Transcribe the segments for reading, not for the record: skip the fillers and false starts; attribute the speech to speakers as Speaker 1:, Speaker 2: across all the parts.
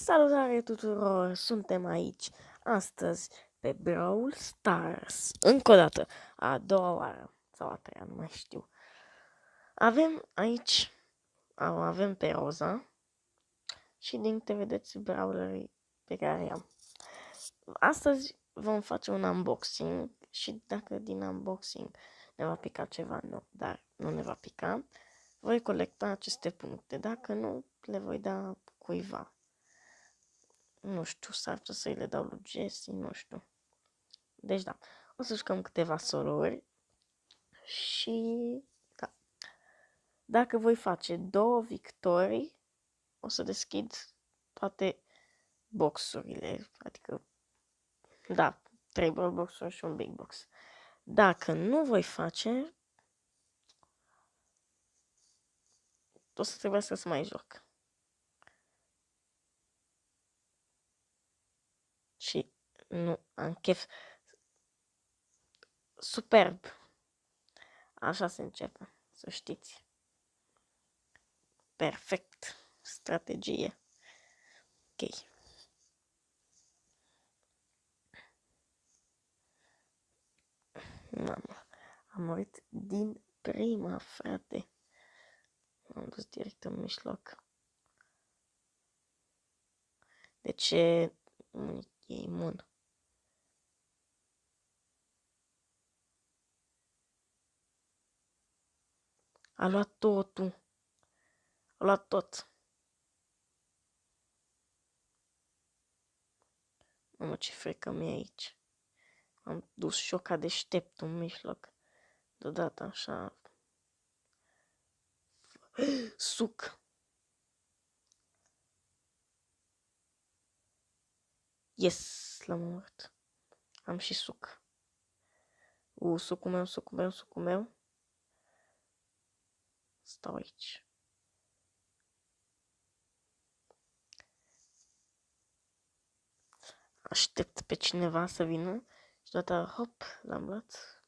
Speaker 1: Salutare tuturor! Suntem aici astăzi pe Brawl Stars. Încă o dată, a doua oară sau a treia, nu mai știu. Avem pe Roza și din câte vedeți brawlerii pe care am. Astăzi vom face un unboxing și dacă din unboxing ne va pica ceva, nu, dar nu ne va pica, voi colecta aceste puncte. Dacă nu, le voi da cuiva. Nu știu, s-ar putea să-i le dau lui Jessie, nu știu. Deci da, o să jucăm câteva solouri și da. Dacă voi face 2 victorii, o să deschid toate boxurile, adică, da, 3 boxuri și un big box. Dacă nu voi face, o să trebuiască să mai joc. Și nu am chef. Superb. Așa se începe, să știți. Perfect. Strategie. Ok. Am murit din prima, frate. M-am dus direct în mijloc. De ce e imun? A luat totul. A luat tot. Mamă, ce frică mi-e aici. Am dus și eu ca deștept în mijloc. Deodată așa. Suc. Yes, l-am omorât. Am și suc. Sucul meu. Stau aici. Aștept pe cineva să vină și deodată, hop, l-am luat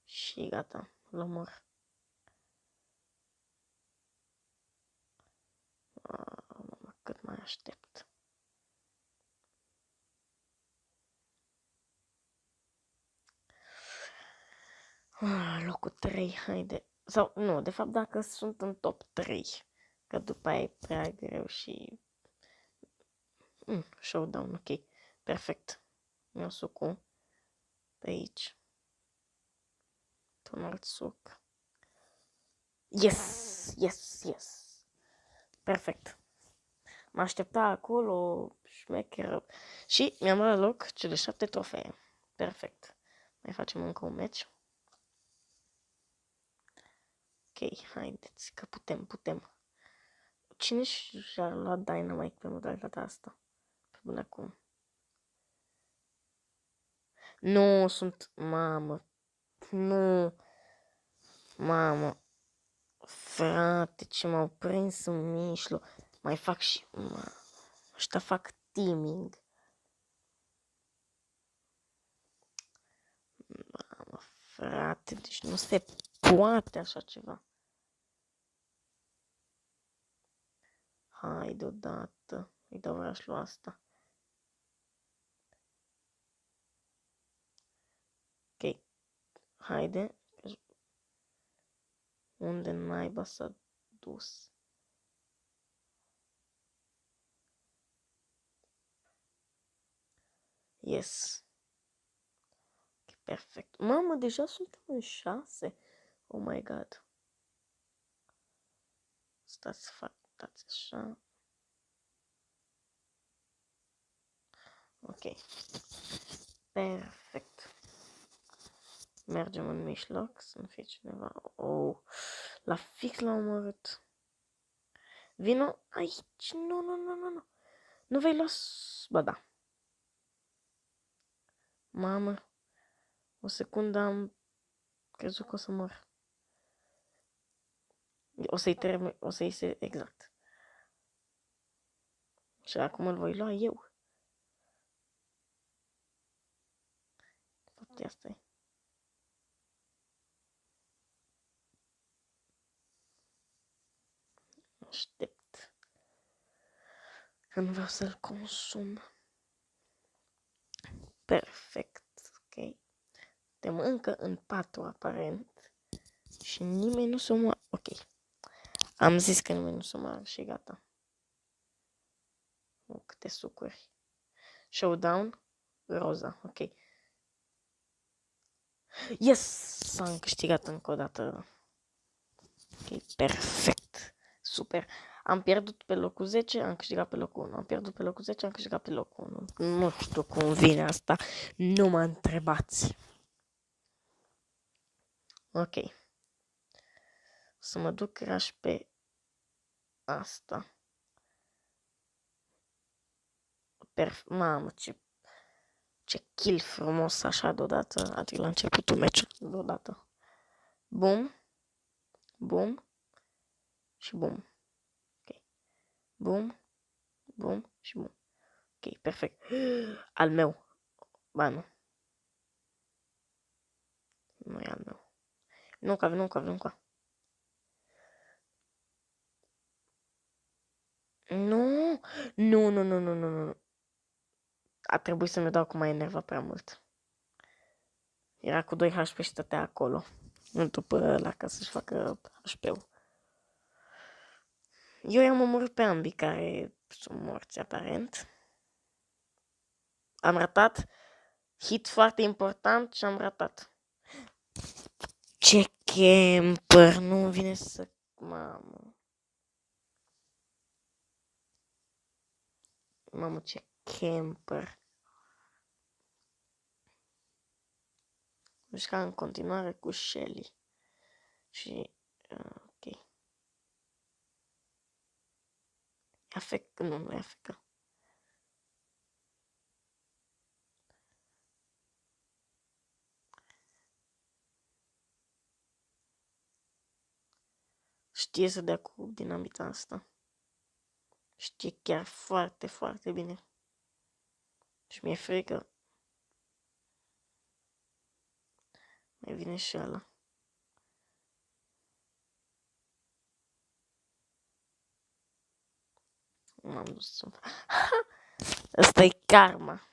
Speaker 1: și gata, l-omor. Mamă, cât mai aștept. Locul 3, haide. Sau, nu, de fapt, dacă sunt în top 3, că după aia e prea greu și... showdown, ok. Perfect. Mi-au sucul pe aici. Un alt suc. Yes, yes, yes. Perfect. Mă aștepta acolo, șmecheră. Și mi-am luat loc cele 7 trofee. Perfect. Mai facem încă un match. Ok, haideți, că putem. Cine și-a luat Dynamite pe modalitatea asta? Până acum. Nu, sunt... Mamă. Nu. Mamă. Frate, ce m-au prins în mijloc. Mai fac și... Ăștia fac teaming. Mamă, frate, deci nu se poate așa ceva. Hai deodată. Îi dau oraș lui asta. Ok. Haide. Unde naiba s-a dus? Yes. Ok, perfect. Mamă, deja suntem în 6. Oh my god. Stați așa. Ok. Perfect. Mergem în mijloc, să nu fie cineva. Oh, la fix l-am omorât. Vino aici. Nu. Nu vei lua... Ba da. Mamă. O secundă am crezut că o să mor. O să-i se exact. Și acum îl voi lua eu. De fapt, asta e. Aștept. Nu vreau să-l consum. Perfect, ok. Suntem încă în 4, aparent. Și nimeni nu se omoară. Ok. Am zis că nimeni nu se omoară și gata. Câte sucuri. Showdown. Roza, ok. Yes! Am câștigat încă o dată. Ok, perfect. Super. Am pierdut pe locul 10, am câștigat pe locul 1. Am pierdut pe locul 10, am câștigat pe locul 1. Nu știu cum vine asta. Nu mă întrebați. Ok. Să mă duc crash pe asta. Mamă, ce kill frumos așa deodată. Adică la începutul meciului deodată. Bum. Bum. Și bum. Ok. Bum. Bum. Și bum. Ok, perfect. Al meu. Ba, nu. Nu e al meu. Nu. Nu. A trebuit să mi dau cum mai enerva prea mult. Era cu 2 HP și stătea acolo. Nu după ăla ca să-și facă HP-ul. Eu i-am omorât pe ambii care sunt morți aparent. Am ratat. Hit foarte important și am ratat. Ce camper, nu vine să... Mamă, ce camper. Juca în continuare cu Shelly. Și... ok. Nu e afecă. Știe să dea cu dinamita asta. Știe chiar foarte, foarte bine. Și mi-e frică. Mai vine și ăla. M-am dus să... Asta e karma.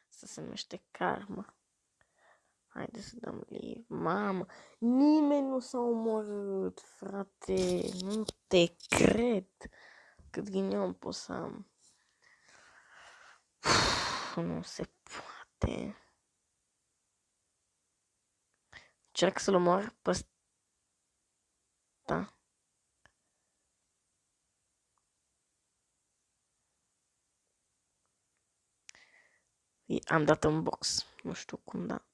Speaker 1: Asta se numește karma. Haide să dăm live. Mamă, nimeni nu s-a omorât, frate. Nu te cred. Cât ghinion pot să am. Nu se poate. Încerc să-l omor pe ăsta. Am dat în box. Nu știu cum, da.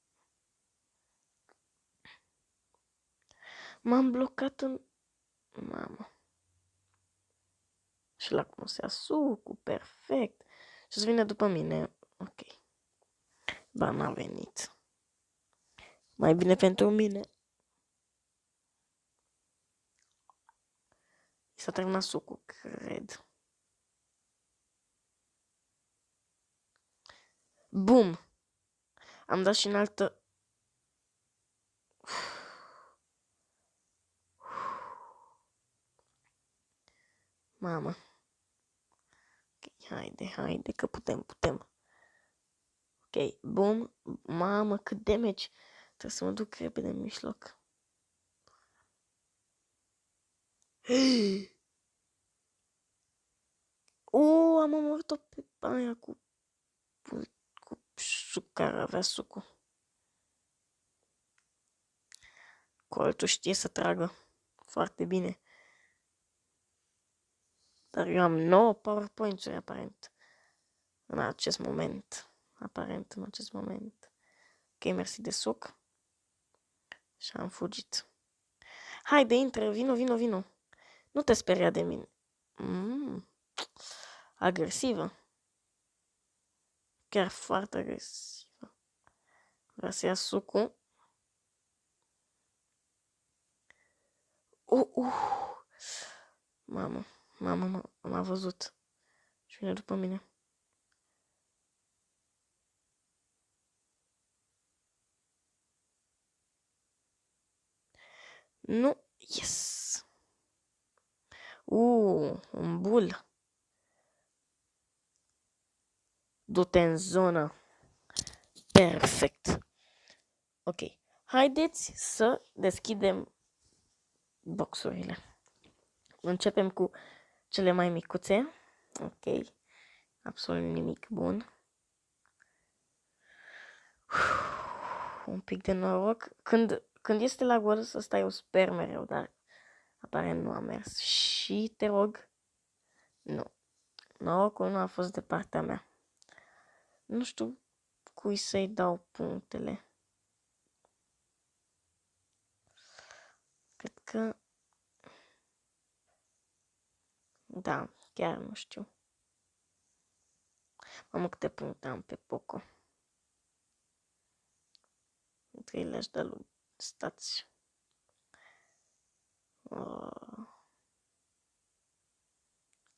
Speaker 1: M-am blocat în... Mamă. Și la cum se asucu, perfect. Și-ți vine după mine. Ok. Ba, n-a venit. Mai bine pentru mine. S-a terminat sucul, cred. Bum! Am dat și în altă... Mamă. Okay, haide, că putem. Ok, bum. Mamă, cât damage. Trebuie să mă duc repede în mijloc. Am omorât-o pe aia cu suc care avea sucul. Coltul știe să tragă foarte bine. Dar eu am 9 PowerPoint-uri aparent. În acest moment. Ok, mersi de suc. Și am fugit. Haide, intră, vino. Nu te speria de mine. Agresivă. Chiar foarte agresivă. Vreau să ia sucul. Mamă, m-a văzut. Și vine după mine. Nu, yes. Un bul. Du-te în zonă. Perfect. Ok. Haideți să deschidem boxurile. Începem cu cele mai micuțe. Ok. Absolut nimic bun. Un pic de noroc. Când este la gol să stai, eu sper mereu, dar aparent nu a mers. Și te rog, nu. Norocul nu a fost de partea mea. Nu știu cui să-i dau punctele. Cred că... Da, chiar nu știu. Mamă, câte puncte am pe Poco. 3 le-aș da lui Stați.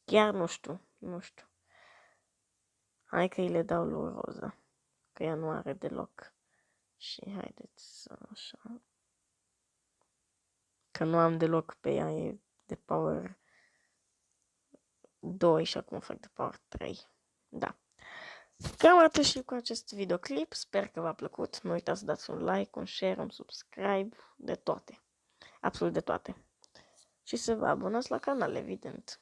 Speaker 1: Chiar nu știu. Hai că îi le dau lui Roza. Că ea nu are deloc. Și haideți să așa. Că nu am deloc pe ea, e de power 2 și acum fac de power 3. Da. Cam atât și cu acest videoclip. Sper că v-a plăcut. Nu uitați să dați un like, un share, un subscribe, de toate. Absolut de toate. Și să vă abonați la canal, evident.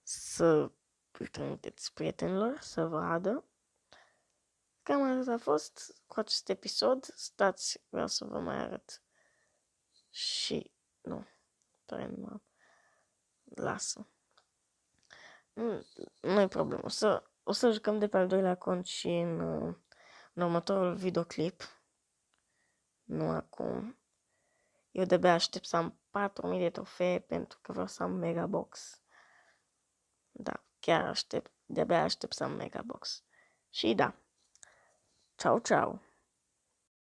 Speaker 1: Să îi trimiteți prietenilor să vadă. Cam atât a fost cu acest episod. Stați, vreau să vă mai arăt. Și, nu, nu am. Lasă. Nu e problemă. O să jucăm de pe al doilea cont și în următorul videoclip. Nu acum. Eu de-abia aștept să am 4000 de trofee pentru că vreau să am Megabox. Da, chiar aștept. De-abia aștept să am Megabox. Și da. Ciao, ciao.